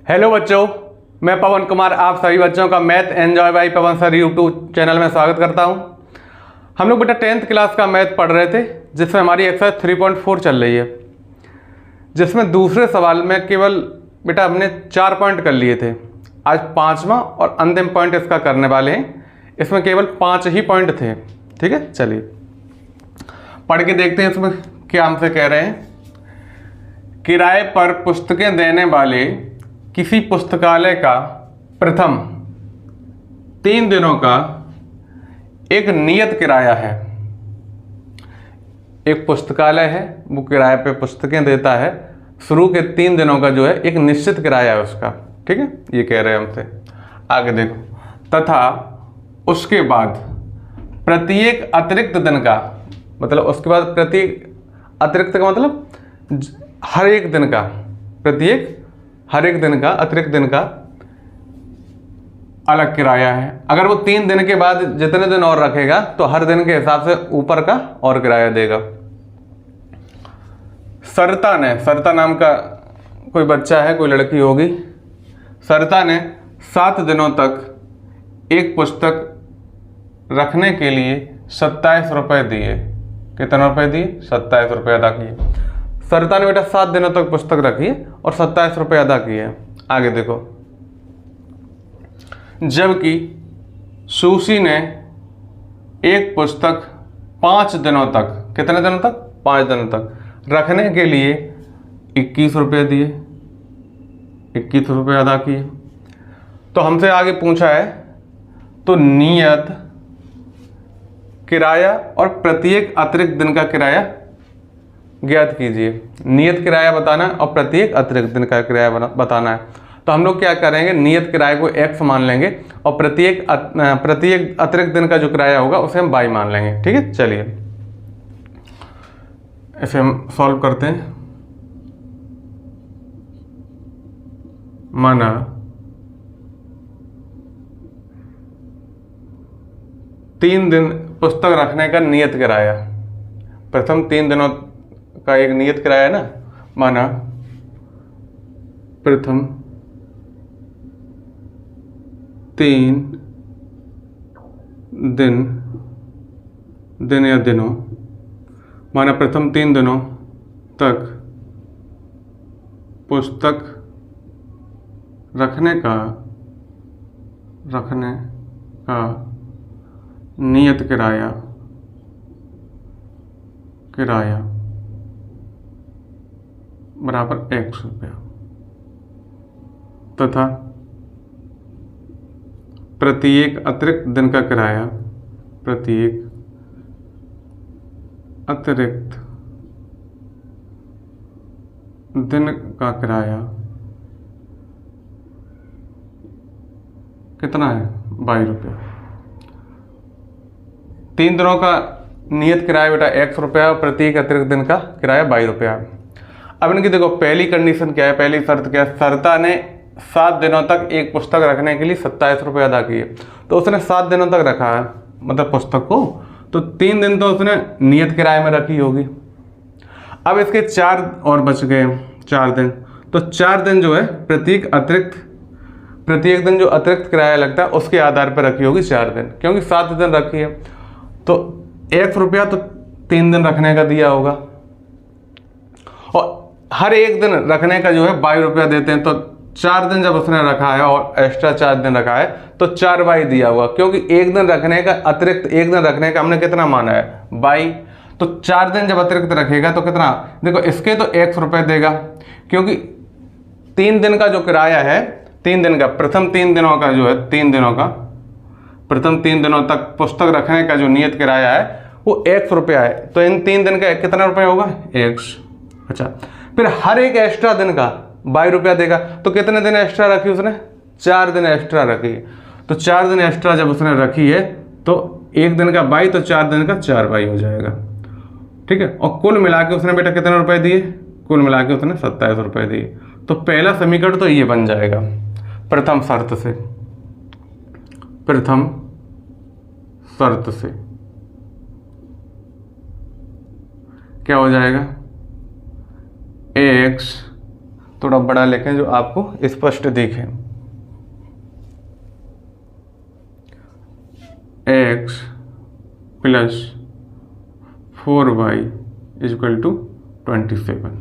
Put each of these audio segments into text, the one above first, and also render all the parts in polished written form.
Hello बच्चों, मैं पवन कुमार आप सभी बच्चों का मैथ एंजॉय बाय पवन सर यूट्यूब चैनल में स्वागत करता हूं। हम लोग बेटा 10th क्लास का मैथ पढ़ रहे थे, जिसमें हमारी एक्सरसाइज 3.4 चल रही है, जिसमें दूसरे सवाल में केवल बेटा हमने 4 पॉइंट कर लिए थे। आज 5वां और अंतिम पॉइंट इसका करने वाले हैं। इसमें केवल 5 ही पॉइंट थे। ठीक है, चलिए पढ़ के देखते हैं इसमें क्या हमसे कह रहे हैं। किराए पर पुस्तकें देने वाले किसी पुस्तकालय का प्रथम 3 दिनों का एक नियत किराया है। एक पुस्तकालय है, वो किराए पे पुस्तकें देता है। शुरू के 3 दिनों का जो है एक निश्चित किराया है उसका। ठीक है, ये कह रहे हैं हमसे। आगे देखो, तथा उसके बाद प्रत्येक अतिरिक्त दिन का, मतलब उसके बाद प्रत्येक अतिरिक्त का मतलब हर एक दिन का, प्रत्येक हर एक दिन का अतिरिक्त दिन का अलग किराया है। अगर वो 3 दिन के बाद जितने दिन और रखेगा तो हर दिन के हिसाब से ऊपर का और किराया देगा। सरिता नाम का कोई बच्चा है, कोई लड़की होगी। सरिता ने 7 दिनों तक एक पुस्तक रखने के लिए 27 रुपये दिए। कितने रुपए दिए? 27 रुपये अदा किए। सरिता ने बेटा 7 दिनों तक पुस्तक रखी है और 27 रुपये अदा किए। आगे देखो, जबकि सुशी ने एक पुस्तक 5 दिनों तक, कितने दिनों तक? 5 दिनों तक रखने के लिए 21 रुपये दिए, 21 रुपये अदा किए। तो हमसे आगे पूछा है, तो नियत किराया और प्रत्येक अतिरिक्त दिन का किराया ज्ञात कीजिए। नियत किराया बताना है और प्रत्येक अतिरिक्त दिन का किराया बताना है। तो हम लोग क्या करेंगे, नियत किराए को x मान लेंगे और प्रत्येक अतिरिक्त दिन का जो किराया होगा उसे हम y मान लेंगे। ठीक है, चलिए इसे हम सॉल्व करते हैं। माना 3 दिन पुस्तक रखने का नियत किराया, प्रथम 3 दिनों का एक नियत किराया है ना। माना प्रथम 3 दिन या दिनों, माना प्रथम 3 दिनों तक पुस्तक रखने का नियत किराया बराबर x रुपया, तथा प्रत्येक अतिरिक्त दिन का किराया, प्रत्येक अतिरिक्त दिन का किराया कितना है? 22 रुपया। 3 दिनों का नियत किराया बेटा x रुपया और प्रत्येक अतिरिक्त दिन का किराया 22 रुपया। अब इनकी देखो, पहली कंडीशन क्या है, पहली शर्त क्या है? सरिता ने 7 दिनों तक एक पुस्तक रखने के लिए 27 रुपये अदा किए। तो उसने 7 दिनों तक रखा है, मतलब पुस्तक को, तो 3 दिन तो उसने नियत किराए में रखी होगी। अब इसके 4 और बच गए, 4 दिन। तो 4 दिन जो है प्रत्येक दिन जो अतिरिक्त किराया लगता है उसके आधार पर रखी होगी 4 दिन, क्योंकि 7 दिन रखी है। तो 1 रुपया तो 3 दिन रखने का दिया होगा, और हर एक दिन रखने का जो है 22 रुपया देते हैं। तो 4 दिन जब उसने रखा है और एक्स्ट्रा 4 दिन रखा है तो 4 बाई दिया होगा, क्योंकि एक दिन रखने का अतिरिक्त, एक दिन रखने का हमने कितना माना है? 22। तो 4 दिन जब अतिरिक्त रखेगा तो कितना? देखो, इसके तो 1 रुपये देगा, क्योंकि 3 दिन का जो किराया है, 3 दिन का, प्रथम 3 दिनों का जो है, 3 दिनों का, प्रथम 3 दिनों तक पुस्तक रखने का जो नियत किराया है वो 1 रुपया है। तो इन 3 दिन का कितना रुपया होगा? 1। अच्छा, फिर हर एक एक्स्ट्रा दिन का 22 रुपया देगा। तो कितने दिन एक्स्ट्रा रखी उसने? 4 दिन एक्स्ट्रा रखी। तो 4 दिन एक्स्ट्रा जब उसने रखी है तो एक दिन का 22, तो 4 दिन का 4 22 हो जाएगा। ठीक है, और कुल मिला के उसने बेटा कितने रुपए दिए? कुल मिला के उसने 27 रुपये दिए। तो पहला समीकरण तो ये बन जाएगा प्रथम शर्त से। क्या हो जाएगा? x, थोड़ा बड़ा लिखें जो आपको स्पष्ट दिखे। x plus 4y equal to 27।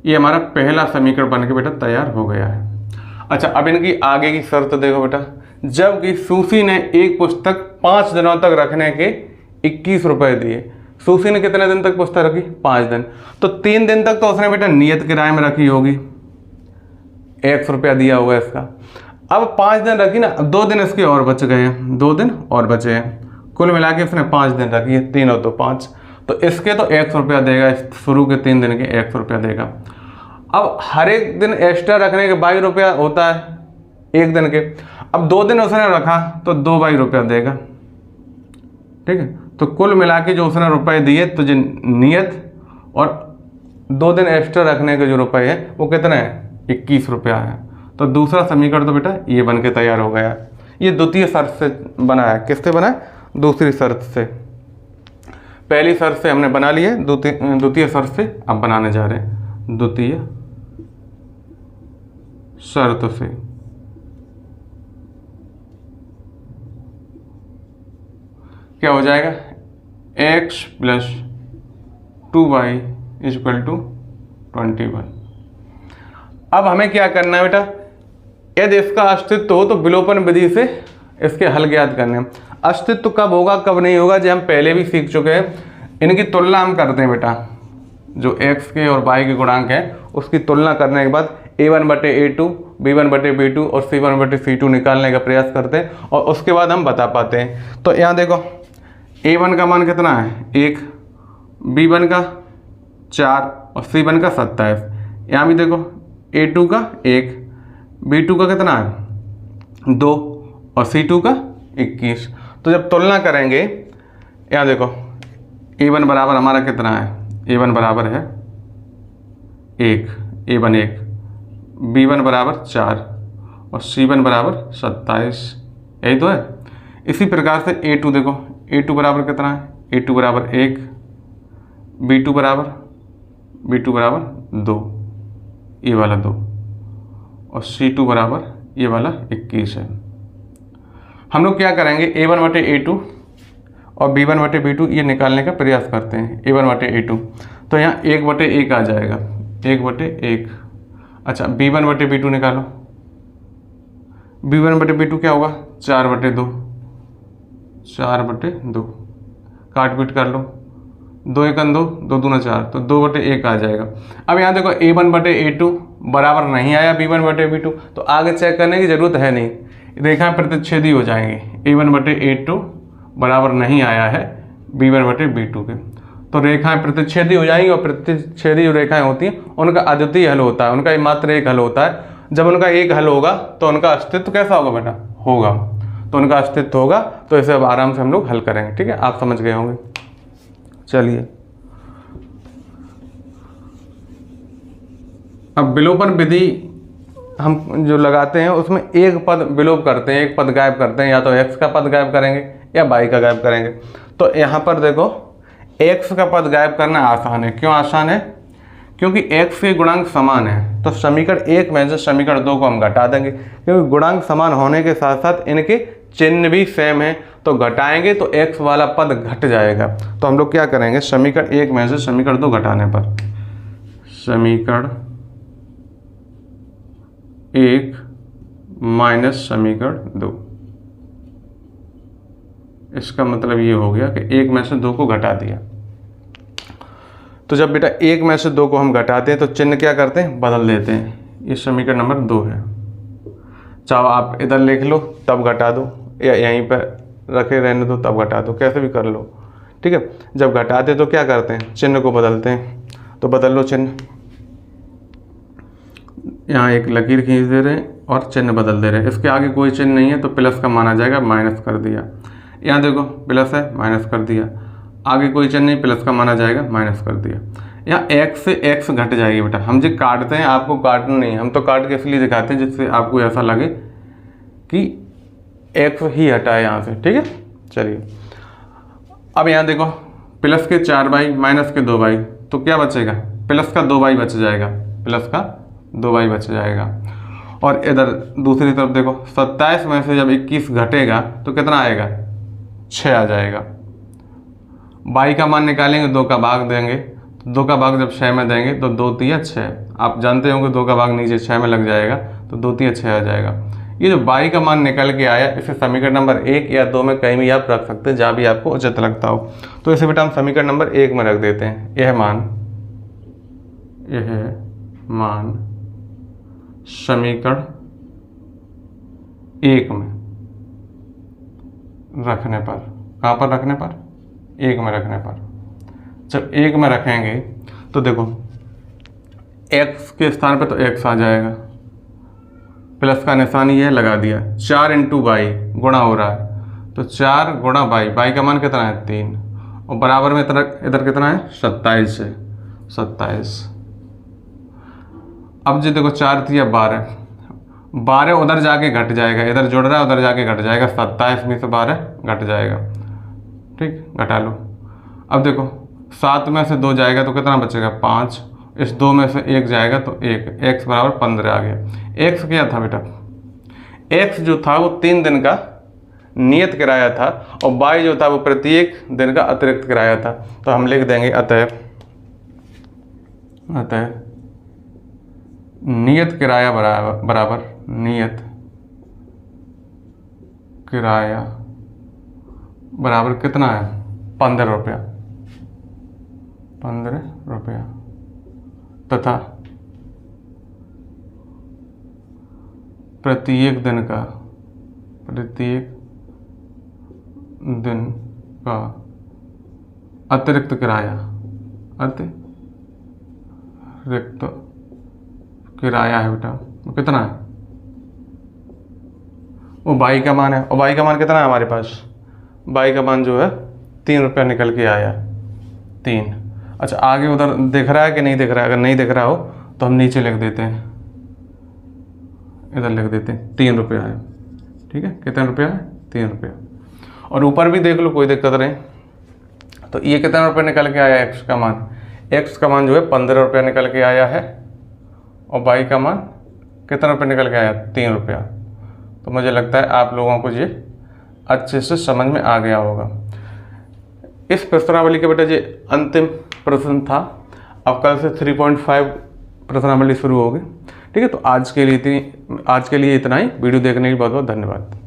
ये हमारा पहला समीकरण बन के बेटा तैयार हो गया है। अच्छा, अब इनकी आगे की शर्त देखो बेटा। जबकि सूसी ने एक पुस्तक 5 दिनों तक रखने के 21 रुपए दिए। सूसी ने कितने दिन तक पुस्तक रखी? 5 दिन। तो 3 दिन तक तो उसने बेटा नियत किराए में रखी होगी, 100 रुपया दिया होगा इसका। अब 5 दिन रखी ना, अब 2 दिन इसके और बच गए हैं, 2 दिन और बचे हैं। कुल मिला के उसने 5 दिन रखी है, 3 और 2 5, तो इसके तो 100 रुपया देगा, शुरू के 3 दिन के 100 रुपया देगा। अब हर एक दिन एक्स्ट्रा रखने के 22 रुपया होता है एक दिन के। अब 2 दिन उसने रखा तो 2 22 रुपया देगा, ठीक है। तो कुल मिला के जो उसने रुपए दिए, तो जो नियत और 2 दिन एक्स्ट्रा रखने के जो रुपए हैं वो कितने हैं? 21 रुपया है। तो दूसरा समीकरण तो बेटा ये बन के तैयार हो गया। ये द्वितीय शर्त से बना है। किससे बना है? दूसरी शर्त से। पहली शर्त से हमने बना लिए, द्वितीय शर्त से अब बनाने जा रहे हैं। द्वितीय शर्त से क्या हो जाएगा? x plus 2y equal to 21। अब हमें क्या करना है बेटा? यदि इसका अस्तित्व हो तो विलोपन विधि से इसके हल ज्ञात करने हैं। अस्तित्व कब होगा कब नहीं होगा, जो हम पहले भी सीख चुके हैं। इनकी तुलना हम करते हैं बेटा, जो x के और y के गुणांक हैं उसकी तुलना करने के बाद a1/a2, b1/b2 और c1/c2 निकालने का प्रयास करते हैं और उसके बाद हम बता पाते हैं। तो यहाँ देखो, a1 का मान कितना है? 1, b1 का 4 और c1 का 27। यहाँ भी देखो a2 का 1, b2 का कितना है? 2 और c2 का 21। तो जब तुलना करेंगे, यहाँ देखो a1 बराबर हमारा कितना है? a1 बराबर है 1, a1 1, b1 बराबर 4 और c1 बराबर 27। यही तो है। इसी प्रकार से a2 देखो, a2 बराबर कितना है? a2 बराबर 1, b2 बराबर 2, ये वाला 2 और c2 बराबर ये वाला 21 है। हम लोग क्या करेंगे? a1/a2 और b1/b2 ये निकालने का प्रयास करते हैं। a1/a2 तो यहाँ 1/1 आ जाएगा, 1/1। अच्छा, b1/b2 निकालो। b1/b2 क्या होगा? 4/2, 4/2 काट पीट कर लो, 2 1 2, 2 2 4, तो 2/1 आ जाएगा। अब यहाँ देखो a1/a2 बराबर नहीं आया b1/b2, तो आगे चेक करने की जरूरत है नहीं, रेखाएं प्रतिच्छेदी हो जाएंगी। a1/a2 बराबर नहीं आया है b1/b2 के, तो रेखाएं प्रतिच्छेदी हो जाएंगी और प्रतिच्छेदी जो रेखाएं होती हैं उनका अद्वितीय हल होता है, उनका मात्र एक हल होता है। जब उनका एक हल होगा तो उनका अस्तित्व कैसा होगा बेटा? होगा। तो उनका अस्तित्व होगा, तो इसे अब आराम से हम लोग हल करेंगे, ठीक है। आप समझ गए होंगे। चलिए, अब विलोपन विधि हम जो लगाते हैं उसमें एक पद विलोप करते हैं, एक पद गायब करते हैं। या तो x का पद गायब करेंगे या y का गायब करेंगे। तो यहाँ पर देखो, x का पद गायब करना आसान है। क्यों आसान है? क्योंकि x के गुणांक समान है। तो समीकरण 1 में से समीकरण 2 को हम घटा देंगे, क्योंकि गुणांक समान होने के साथ साथ इनके चिन्ह भी सेम है। तो घटाएंगे तो x वाला पद घट जाएगा। तो हम लोग क्या करेंगे? समीकरण 1 में से समीकरण 2 घटाने पर समीकरण 1 माइनस समीकरण 2, इसका मतलब ये हो गया कि 1 में से 2 को घटा दिया। तो जब बेटा 1 में से 2 को हम घटाते हैं तो चिन्ह क्या करते हैं? बदल देते हैं। ये समीकरण नंबर 2 है। चाहे आप इधर लिख लो तब घटा दो, या यहीं पर रखे रहने दो तब घटा दो, कैसे भी कर लो, ठीक है। जब घटाते तो क्या करते हैं? चिन्ह को बदलते हैं। तो बदल लो चिन्ह, यहाँ एक लकीर खींच दे रहे हैं और चिन्ह बदल दे रहे हैं। इसके आगे कोई चिन्ह नहीं है तो प्लस का माना जाएगा, माइनस कर दिया। यहाँ देखो प्लस है, माइनस कर दिया। आगे कोई चिन्ह नहीं, प्लस का माना जाएगा, माइनस कर दिया। यहाँ x से x घट जाएगी बेटा। हम जो काटते हैं, आपको काटना नहीं, हम तो काट के इसलिए दिखाते हैं जिससे आपको ऐसा लगे कि x ही हटा है यहाँ से, ठीक है। चलिए, अब यहाँ देखो प्लस के 4y माइनस के 2y, तो क्या बचेगा? प्लस का 2y बच जाएगा, प्लस का 2 बाई बच जाएगा। और इधर दूसरी तरफ देखो, 27 में से जब 21 घटेगा तो कितना आएगा, 6 आ जाएगा। बाई का मान निकालेंगे, 2 का भाग देंगे, 2 का भाग जब 6 में देंगे तो 2 तिया 6। आप जानते होंगे 2 का भाग नीचे 6 में लग जाएगा तो 2 तिया 6 आ जाएगा। ये जो बाई का मान निकल के आया, इसे समीकरण नंबर 1 या 2 में कहीं भी आप रख सकते हैं, जहाँ भी आपको उचित लगता हो। तो इसे बेटा हम समीकरण नंबर 1 में रख देते हैं। यह मान समीकरण 1 में रखने पर, कहाँ पर रखने पर, 1 में रखने पर, जब 1 में रखेंगे तो देखो x के स्थान पर तो x आ जाएगा, प्लस का निशान ये लगा दिया, 4 × बाई गुणा हो रहा है तो 4 गुणा बाई, बाई का मान कितना है 3, और बराबर में इधर कितना है 27 है, 27। अब जी देखो 4 तिया 12, 12 उधर जाके घट जाएगा, इधर जुड़ रहा है उधर जाके घट जाएगा, 27 में से 12 घट जाएगा, ठीक, घटा लो। अब देखो 7 में से 2 जाएगा तो कितना बचेगा 5, इस 2 में से 1 जाएगा तो 1, x बराबर 15 आ गया। x क्या था बेटा, x जो था वो 3 दिन का नियत किराया था, और y जो था वो प्रत्येक दिन का अतिरिक्त किराया था। तो हम लिख देंगे अतः नियत किराया बराबर नियत किराया बराबर कितना है 15 रुपया, 15 रुपया, तथा प्रत्येक दिन का अतिरिक्त किराया, अतिरिक्त किराया है बेटा वो कितना है, वो बाई का मान है, और बाई का मान कितना है हमारे पास, बाई का मान जो है 3 रुपया निकल के आया, 3। अच्छा आगे उधर दिख रहा है कि नहीं दिख रहा है, अगर नहीं दिख रहा हो तो हम नीचे लिख देते हैं, इधर लिख देते हैं 3 रुपया है, ठीक है, कितने रुपया है 3 रुपया। और ऊपर भी देख लो कोई दिक्कत नहीं। तो ये कितने रुपये निकल के आया, x का मान जो है 15 रुपया निकल के आया है, और y का मान कितना रुपये निकल के आया 3 रुपया। तो मुझे लगता है आप लोगों को ये अच्छे से समझ में आ गया होगा। इस प्रश्नावली के बेटा ये अंतिम प्रश्न था। अब कल से 3.5 प्रश्नावली शुरू होगी, ठीक है। तो आज के लिए इतना ही। वीडियो देखने के लिए बहुत बहुत धन्यवाद।